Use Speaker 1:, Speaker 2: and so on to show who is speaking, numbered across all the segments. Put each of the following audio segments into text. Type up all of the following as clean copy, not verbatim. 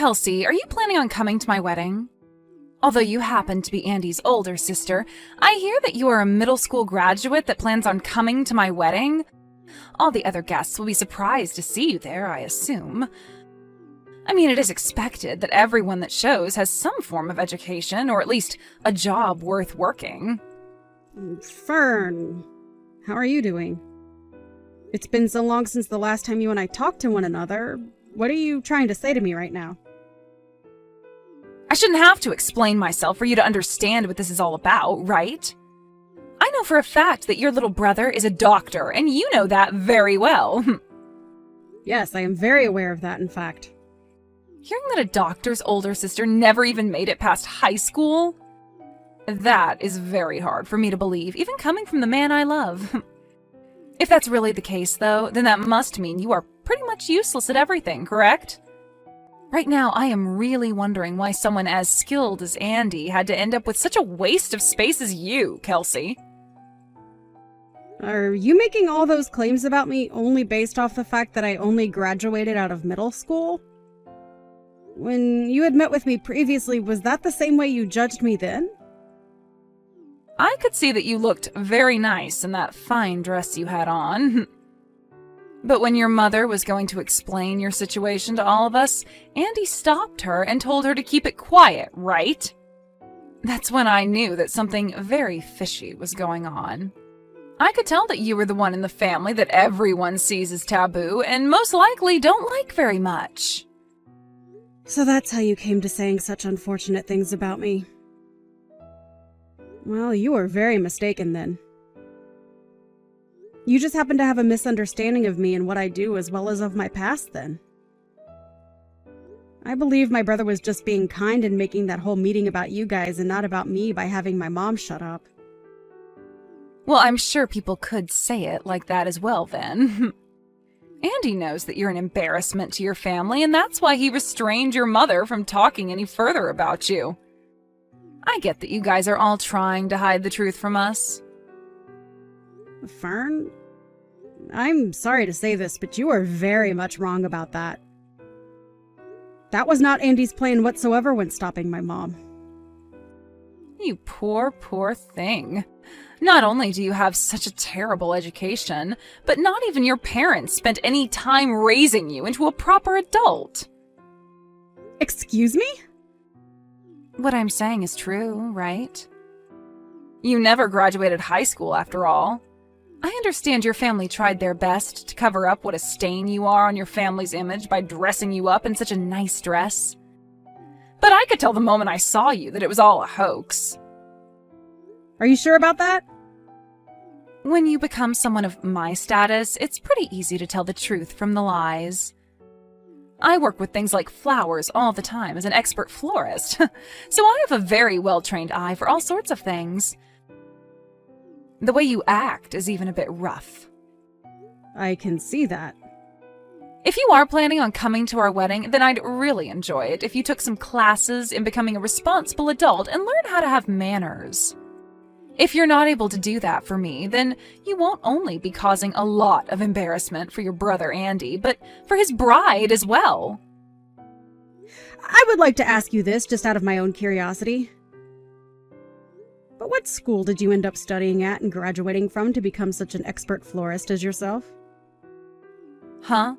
Speaker 1: Kelsey, are you planning on coming to my wedding? Although you happen to be Andy's older sister, I hear that you are a middle school graduate that plans on coming to my wedding. All the other guests will be surprised to see you there, I assume. I mean, it is expected that everyone that shows has some form of education, or at least a job worth working.
Speaker 2: Fern, how are you doing? It's been so long since the last time you and I talked to one another. What are you trying to say to me right now?
Speaker 1: I shouldn't have to explain myself for you to understand what this is all about, right? I know for a fact that your little brother is a doctor, and you know that very well.
Speaker 2: Yes, I am very aware of that, in fact.
Speaker 1: Hearing that a doctor's older sister never even made it past high school? That is very hard for me to believe, even coming from the man I love. If that's really the case, though, then that must mean you are pretty much useless at everything, correct? Right now, I am really wondering why someone as skilled as Andy had to end up with such a waste of space as you, Kelsey.
Speaker 2: Are you making all those claims about me only based off the fact that I only graduated out of middle school? When you had met with me previously, was that the same way you judged me then?
Speaker 1: I could see that you looked very nice in that fine dress you had on. But when your mother was going to explain your situation to all of us, Andy stopped her and told her to keep it quiet, right? That's when I knew that something very fishy was going on. I could tell that you were the one in the family that everyone sees as taboo and most likely don't like very much.
Speaker 2: So that's how you came to saying such unfortunate things about me. Well, you were very mistaken then. You just happen to have a misunderstanding of me and what I do as well as of my past then. I believe my brother was just being kind and making that whole meeting about you guys and not about me by having my mom shut up.
Speaker 1: Well, I'm sure people could say it like that as well then. Andy knows that you're an embarrassment to your family, and that's why he restrained your mother from talking any further about you. I get that you guys are all trying to hide the truth from us.
Speaker 2: Fern, I'm sorry to say this, but you are very much wrong about that. That was not Andy's plan whatsoever when stopping my mom.
Speaker 1: You poor, poor thing. Not only do you have such a terrible education, but not even your parents spent any time raising you into a proper adult.
Speaker 2: Excuse me?
Speaker 1: What I'm saying is true, right? You never graduated high school, after all. I understand your family tried their best to cover up what a stain you are on your family's image by dressing you up in such a nice dress. But I could tell the moment I saw you that it was all a hoax.
Speaker 2: Are you sure about that?
Speaker 1: When you become someone of my status, it's pretty easy to tell the truth from the lies. I work with things like flowers all the time as an expert florist, so I have a very well-trained eye for all sorts of things. The way you act is even a bit rough.
Speaker 2: I can see that.
Speaker 1: If you are planning on coming to our wedding, then I'd really enjoy it if you took some classes in becoming a responsible adult and learn how to have manners. If you're not able to do that for me, then you won't only be causing a lot of embarrassment for your brother Andy, but for his bride as well.
Speaker 2: I would like to ask you this just out of my own curiosity. But what school did you end up studying at and graduating from to become such an expert florist as yourself?
Speaker 1: Huh?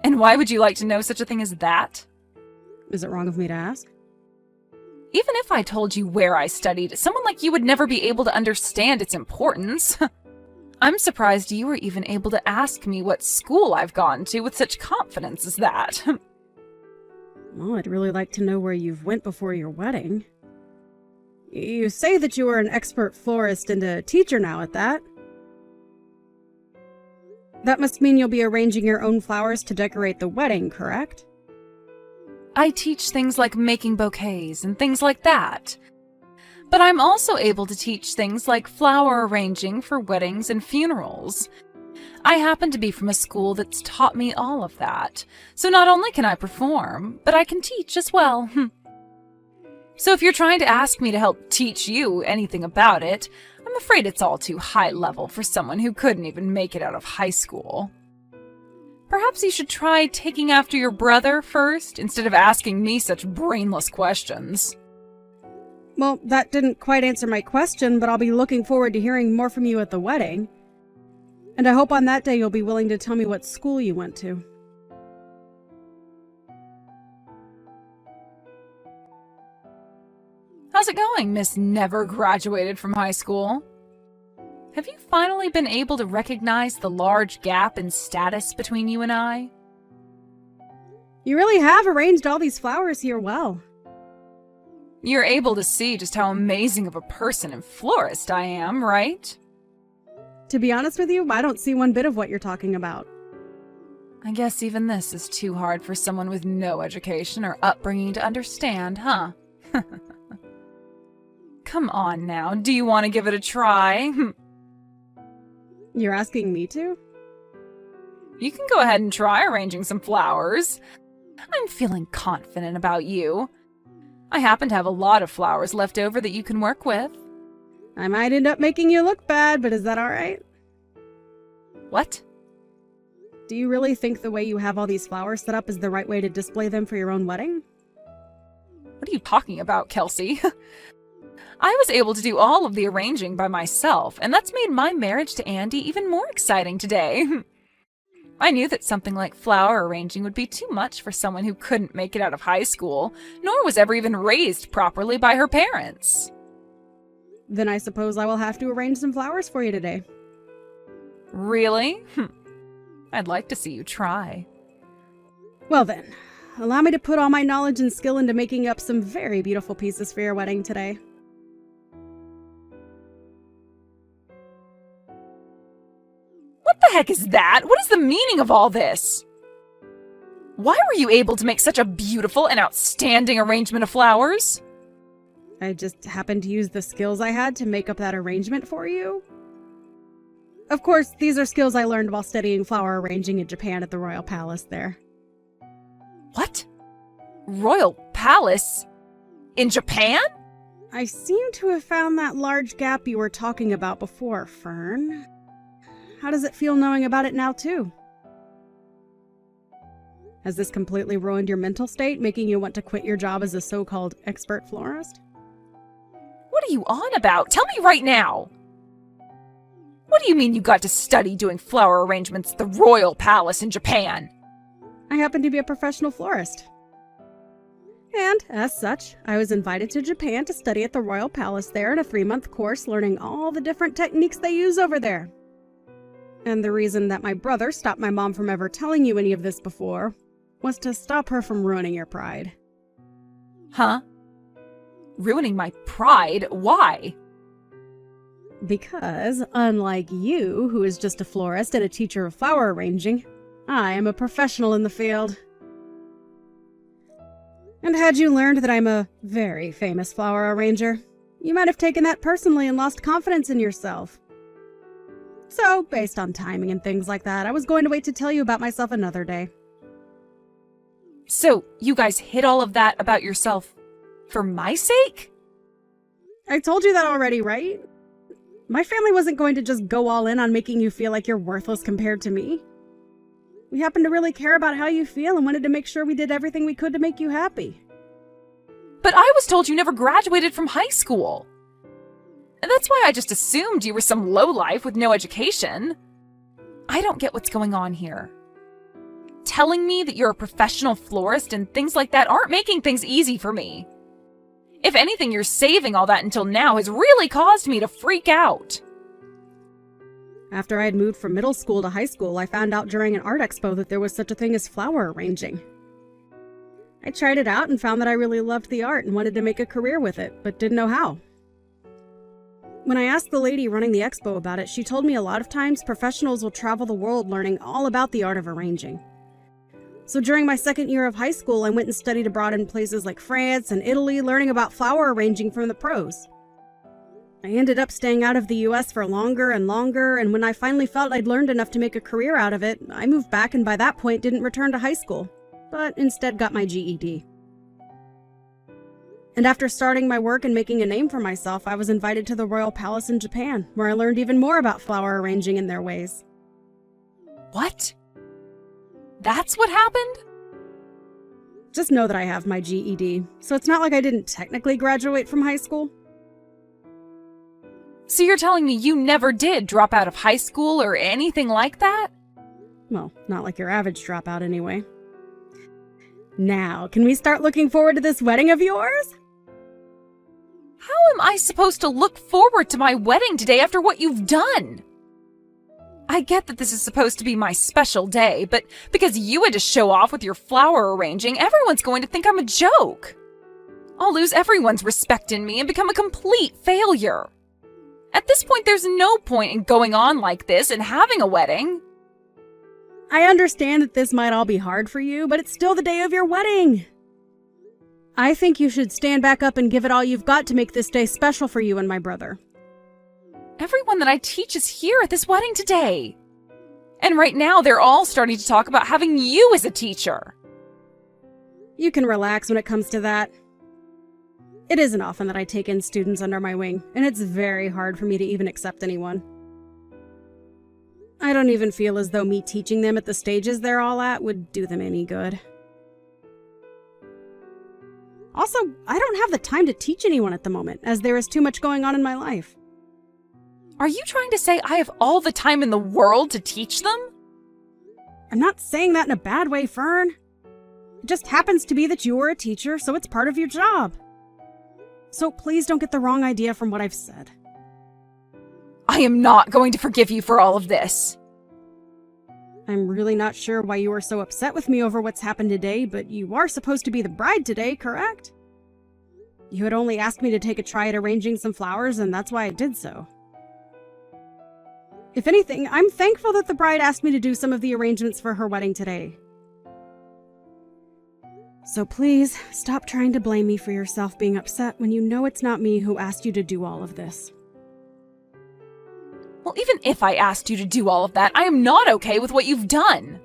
Speaker 1: And why would you like to know such a thing as that?
Speaker 2: Is it wrong of me to ask?
Speaker 1: Even if I told you where I studied, someone like you would never be able to understand its importance. I'm surprised you were even able to ask me what school I've gone to with such confidence as that.
Speaker 2: Well, I'd really like to know where you've went before your wedding. You say that you are an expert florist and a teacher now at that. That must mean you'll be arranging your own flowers to decorate the wedding, correct?
Speaker 1: I teach things like making bouquets and things like that. But I'm also able to teach things like flower arranging for weddings and funerals. I happen to be from a school that's taught me all of that, so not only can I perform, but I can teach as well. So if you're trying to ask me to help teach you anything about it, I'm afraid it's all too high level for someone who couldn't even make it out of high school. Perhaps you should try taking after your brother first, instead of asking me such brainless questions.
Speaker 2: Well, that didn't quite answer my question, but I'll be looking forward to hearing more from you at the wedding. And I hope on that day you'll be willing to tell me what school you went to.
Speaker 1: How's it going, Miss Never Graduated from High School? Have you finally been able to recognize the large gap in status between you and I?
Speaker 2: You really have arranged all these flowers here well.
Speaker 1: You're able to see just how amazing of a person and florist I am, right?
Speaker 2: To be honest with you, I don't see one bit of what you're talking about.
Speaker 1: I guess even this is too hard for someone with no education or upbringing to understand, huh? Come on now, do you want to give it a try?
Speaker 2: You're asking me to?
Speaker 1: You can go ahead and try arranging some flowers. I'm feeling confident about you. I happen to have a lot of flowers left over that you can work with.
Speaker 2: I might end up making you look bad, but is that alright?
Speaker 1: What?
Speaker 2: Do you really think the way you have all these flowers set up is the right way to display them for your own wedding?
Speaker 1: What are you talking about, Kelsey? I was able to do all of the arranging by myself, and that's made my marriage to Andy even more exciting today. I knew that something like flower arranging would be too much for someone who couldn't make it out of high school, nor was ever even raised properly by her parents.
Speaker 2: Then I suppose I will have to arrange some flowers for you today.
Speaker 1: Really? I'd like to see you try.
Speaker 2: Well then, allow me to put all my knowledge and skill into making up some very beautiful pieces for your wedding today.
Speaker 1: What the heck is that? What is the meaning of all this? Why were you able to make such a beautiful and outstanding arrangement of flowers?
Speaker 2: I just happened to use the skills I had to make up that arrangement for you. Of course, these are skills I learned while studying flower arranging in Japan at the Royal Palace there.
Speaker 1: What? Royal Palace? In Japan?
Speaker 2: I seem to have found that large gap you were talking about before, Fern. How does it feel knowing about it now, too? Has this completely ruined your mental state, making you want to quit your job as a so-called expert florist?
Speaker 1: What are you on about? Tell me right now! What do you mean you got to study doing flower arrangements at the Royal Palace in Japan?
Speaker 2: I happen to be a professional florist. And, as such, I was invited to Japan to study at the Royal Palace there in a 3-month course learning all the different techniques they use over there. And the reason that my brother stopped my mom from ever telling you any of this before was to stop her from ruining your pride.
Speaker 1: Huh? Ruining my pride? Why?
Speaker 2: Because, unlike you, who is just a florist and a teacher of flower arranging, I am a professional in the field. And had you learned that I'm a very famous flower arranger, you might have taken that personally and lost confidence in yourself. So, based on timing and things like that, I was going to wait to tell you about myself another day.
Speaker 1: So, you guys hid all of that about yourself for my sake?
Speaker 2: I told you that already, right? My family wasn't going to just go all in on making you feel like you're worthless compared to me. We happen to really care about how you feel and wanted to make sure we did everything we could to make you happy.
Speaker 1: But I was told you never graduated from high school. That's why I just assumed you were some lowlife with no education. I don't get what's going on here. Telling me that you're a professional florist and things like that aren't making things easy for me. If anything, you're saving all that until now has really caused me to freak out.
Speaker 2: After I had moved from middle school to high school, I found out during an art expo that there was such a thing as flower arranging. I tried it out and found that I really loved the art and wanted to make a career with it, but didn't know how. When I asked the lady running the expo about it, she told me a lot of times professionals will travel the world learning all about the art of arranging. So during my second year of high school, I went and studied abroad in places like France and Italy, learning about flower arranging from the pros. I ended up staying out of the US for longer and longer, and when I finally felt I'd learned enough to make a career out of it, I moved back and by that point didn't return to high school, but instead got my GED. And after starting my work and making a name for myself, I was invited to the Royal Palace in Japan, where I learned even more about flower arranging and their ways.
Speaker 1: What? That's what happened?
Speaker 2: Just know that I have my GED, so it's not like I didn't technically graduate from high school.
Speaker 1: So you're telling me you never did drop out of high school or anything like that?
Speaker 2: Well, not like your average dropout anyway. Now, can we start looking forward to this wedding of yours?
Speaker 1: How am I supposed to look forward to my wedding today after what you've done? I get that this is supposed to be my special day, but because you had to show off with your flower arranging, everyone's going to think I'm a joke. I'll lose everyone's respect in me and become a complete failure. At this point, there's no point in going on like this and having a wedding.
Speaker 2: I understand that this might all be hard for you, but it's still the day of your wedding. I think you should stand back up and give it all you've got to make this day special for you and my brother.
Speaker 1: Everyone that I teach is here at this wedding today. And right now, they're all starting to talk about having you as a teacher.
Speaker 2: You can relax when it comes to that. It isn't often that I take in students under my wing, and it's very hard for me to even accept anyone. I don't even feel as though me teaching them at the stages they're all at would do them any good. Also, I don't have the time to teach anyone at the moment, as there is too much going on in my life.
Speaker 1: Are you trying to say I have all the time in the world to teach them?
Speaker 2: I'm not saying that in a bad way, Fern. It just happens to be that you are a teacher, so it's part of your job. So please don't get the wrong idea from what I've said.
Speaker 1: I am not going to forgive you for all of this.
Speaker 2: I'm really not sure why you are so upset with me over what's happened today, but you are supposed to be the bride today, correct? You had only asked me to take a try at arranging some flowers, and that's why I did so. If anything, I'm thankful that the bride asked me to do some of the arrangements for her wedding today. So please, stop trying to blame me for yourself being upset when you know it's not me who asked you to do all of this.
Speaker 1: Well, even if I asked you to do all of that, I am not okay with what you've done.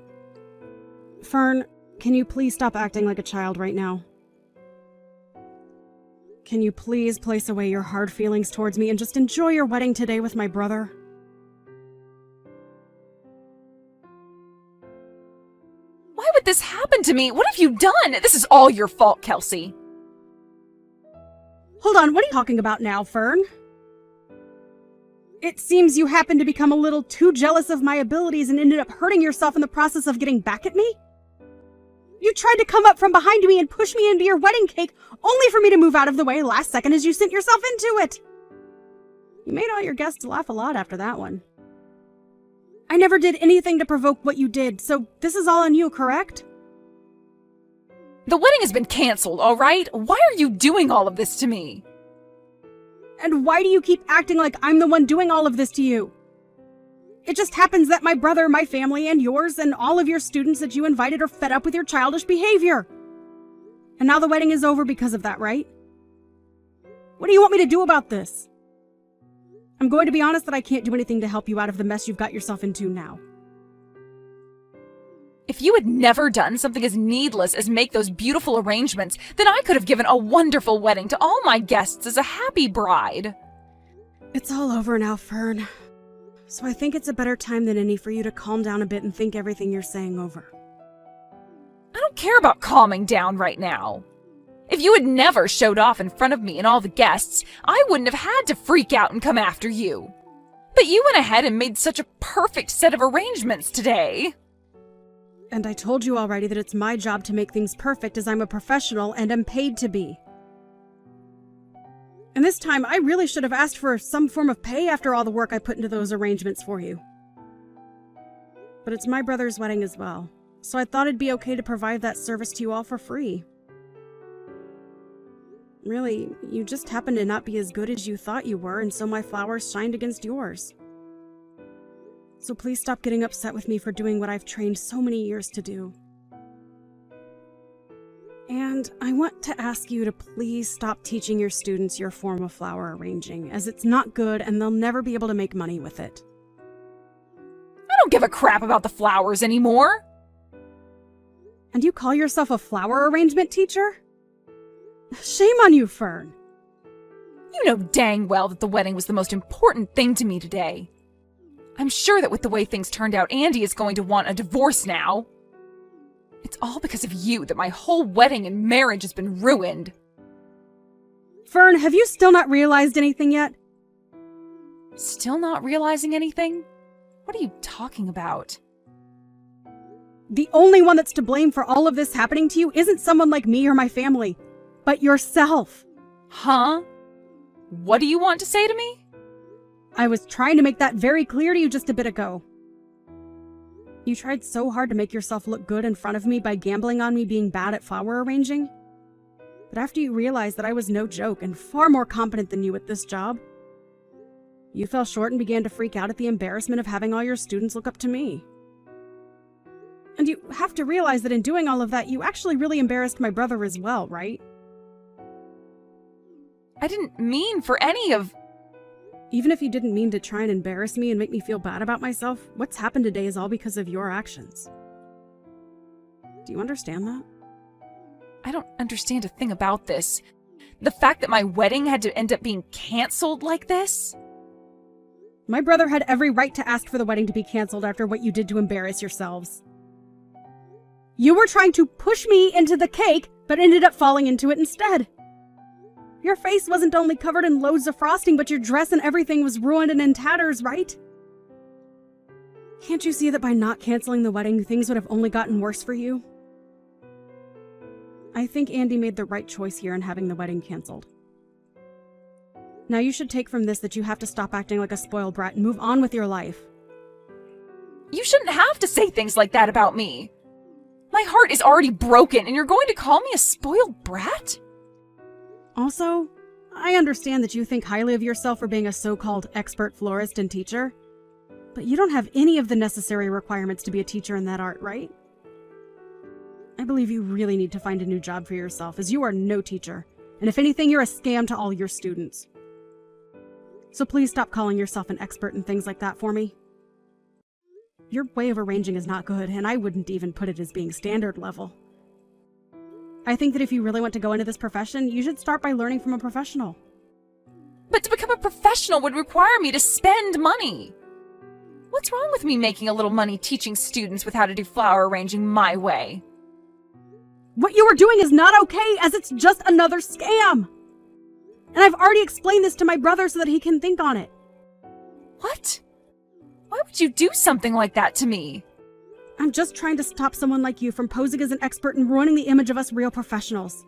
Speaker 2: Fern, can you please stop acting like a child right now? Can you please place away your hard feelings towards me and just enjoy your wedding today with my brother?
Speaker 1: Why would this happen to me? What have you done? This is all your fault, Kelsey.
Speaker 2: Hold on, what are you talking about now, Fern? It seems you happened to become a little too jealous of my abilities and ended up hurting yourself in the process of getting back at me? You tried to come up from behind me and push me into your wedding cake, only for me to move out of the way last second as you sent yourself into it. You made all your guests laugh a lot after that one. I never did anything to provoke what you did, so this is all on you, correct?
Speaker 1: The wedding has been canceled, all right? Why are you doing all of this to me?
Speaker 2: And why do you keep acting like I'm the one doing all of this to you? It just happens that my brother, my family, and yours, and all of your students that you invited are fed up with your childish behavior. And now the wedding is over because of that, right? What do you want me to do about this? I'm going to be honest that I can't do anything to help you out of the mess you've got yourself into now.
Speaker 1: If you had never done something as needless as make those beautiful arrangements, then I could have given a wonderful wedding to all my guests as a happy bride.
Speaker 2: It's all over now, Fern. So I think it's a better time than any for you to calm down a bit and think everything you're saying over.
Speaker 1: I don't care about calming down right now. If you had never showed off in front of me and all the guests, I wouldn't have had to freak out and come after you. But you went ahead and made such a perfect set of arrangements today.
Speaker 2: And I told you already that it's my job to make things perfect as I'm a professional and am paid to be. And this time, I really should have asked for some form of pay after all the work I put into those arrangements for you. But it's my brother's wedding as well, so I thought it'd be okay to provide that service to you all for free. Really, you just happened to not be as good as you thought you were, and so my flowers shined against yours. So please stop getting upset with me for doing what I've trained so many years to do. And I want to ask you to please stop teaching your students your form of flower arranging, as it's not good and they'll never be able to make money with it.
Speaker 1: I don't give a crap about the flowers anymore.
Speaker 2: And you call yourself a flower arrangement teacher? Shame on you, Fern.
Speaker 1: You know dang well that the wedding was the most important thing to me today. I'm sure that with the way things turned out, Andy is going to want a divorce now. It's all because of you that my whole wedding and marriage has been ruined.
Speaker 2: Fern, have you still not realized anything yet?
Speaker 1: Still not realizing anything? What are you talking about?
Speaker 2: The only one that's to blame for all of this happening to you isn't someone like me or my family, but yourself.
Speaker 1: Huh? What do you want to say to me?
Speaker 2: I was trying to make that very clear to you just a bit ago. You tried so hard to make yourself look good in front of me by gambling on me being bad at flower arranging. But after you realized that I was no joke and far more competent than you at this job, you fell short and began to freak out at the embarrassment of having all your students look up to me. And you have to realize that in doing all of that, you actually really embarrassed my brother as well, right?
Speaker 1: I didn't mean for any of...
Speaker 2: Even if you didn't mean to try and embarrass me and make me feel bad about myself, what's happened today is all because of your actions. Do you understand that?
Speaker 1: I don't understand a thing about this. The fact that my wedding had to end up being canceled like this?
Speaker 2: My brother had every right to ask for the wedding to be canceled after what you did to embarrass yourselves. You were trying to push me into the cake, but ended up falling into it instead. Your face wasn't only covered in loads of frosting, but your dress and everything was ruined and in tatters, right? Can't you see that by not canceling the wedding, things would have only gotten worse for you? I think Andy made the right choice here in having the wedding canceled. Now you should take from this that you have to stop acting like a spoiled brat and move on with your life.
Speaker 1: You shouldn't have to say things like that about me. My heart is already broken, and you're going to call me a spoiled brat?
Speaker 2: Also, I understand that you think highly of yourself for being a so-called expert florist and teacher, but you don't have any of the necessary requirements to be a teacher in that art, right? I believe you really need to find a new job for yourself, as you are no teacher, and if anything, you're a scam to all your students. So please stop calling yourself an expert in things like that for me. Your way of arranging is not good, and I wouldn't even put it as being standard level. I think that if you really want to go into this profession, you should start by learning from a professional.
Speaker 1: But to become a professional would require me to spend money. What's wrong with me making a little money teaching students with how to do flower arranging my way?
Speaker 2: What you are doing is not okay, as it's just another scam! And I've already explained this to my brother so that he can think on it.
Speaker 1: What? Why would you do something like that to me?
Speaker 2: I'm just trying to stop someone like you from posing as an expert and ruining the image of us real professionals.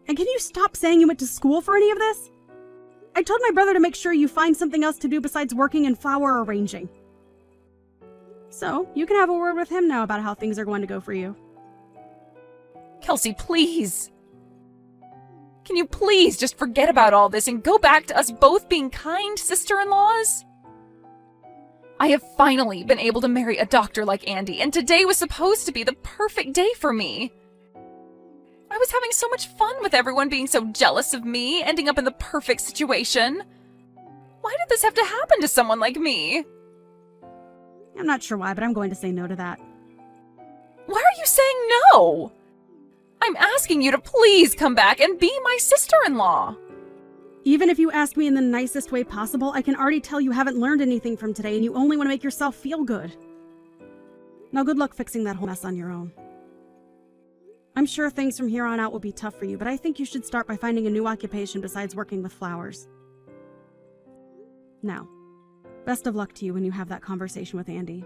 Speaker 2: And can you stop saying you went to school for any of this? I told my brother to make sure you find something else to do besides working in flower arranging. So, you can have a word with him now about how things are going to go for you.
Speaker 1: Kelsey, please. Can you please just forget about all this and go back to us both being kind sister-in-laws? I have finally been able to marry a doctor like Andy, and today was supposed to be the perfect day for me. I was having so much fun with everyone being so jealous of me, ending up in the perfect situation. Why did this have to happen to someone like me?
Speaker 2: I'm not sure why, but I'm going to say no to that.
Speaker 1: Why are you saying no? I'm asking you to please come back and be my sister-in-law.
Speaker 2: Even if you ask me in the nicest way possible, I can already tell you haven't learned anything from today and you only want to make yourself feel good. Now good luck fixing that whole mess on your own. I'm sure things from here on out will be tough for you, but I think you should start by finding a new occupation besides working with flowers. Now, best of luck to you when you have that conversation with Andy.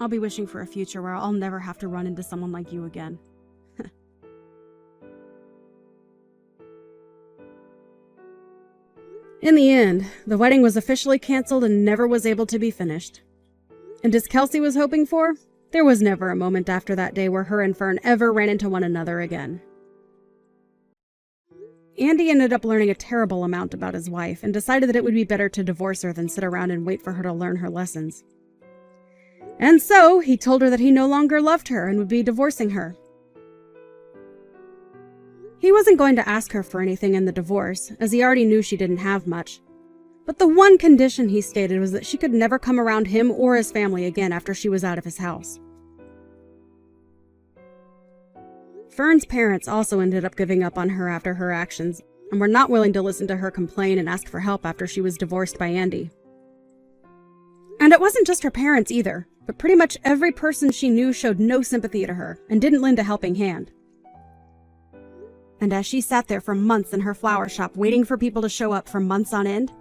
Speaker 2: I'll be wishing for a future where I'll never have to run into someone like you again. In the end, the wedding was officially canceled and never was able to be finished. And as Kelsey was hoping for, there was never a moment after that day where her and Fern ever ran into one another again. Andy ended up learning a terrible amount about his wife and decided that it would be better to divorce her than sit around and wait for her to learn her lessons. And so, he told her that he no longer loved her and would be divorcing her. He wasn't going to ask her for anything in the divorce, as he already knew she didn't have much. But the one condition he stated was that she could never come around him or his family again after she was out of his house. Fern's parents also ended up giving up on her after her actions, and were not willing to listen to her complain and ask for help after she was divorced by Andy. And it wasn't just her parents either. But pretty much every person she knew showed no sympathy to her and didn't lend a helping hand. And as she sat there for months in her flower shop waiting for people to show up for months on end,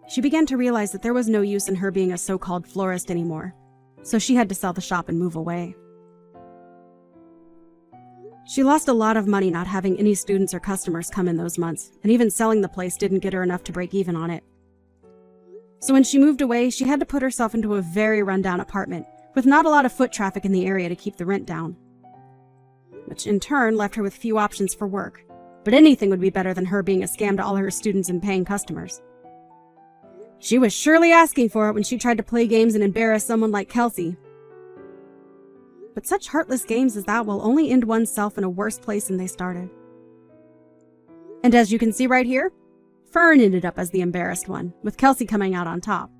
Speaker 2: she began to realize that there was no use in her being a so-called florist anymore, so she had to sell the shop and move away. She lost a lot of money not having any students or customers come in those months, and even selling the place didn't get her enough to break even on it. So when she moved away, she had to put herself into a very rundown apartment with not a lot of foot traffic in the area to keep the rent down, which in turn left her with few options for work. But anything would be better than her being a scam to all her students and paying customers. She was surely asking for it when she tried to play games and embarrass someone like Kelsey. But such heartless games as that will only end oneself in a worse place than they started. And as you can see right here, Fern ended up as the embarrassed one, with Kelsey coming out on top.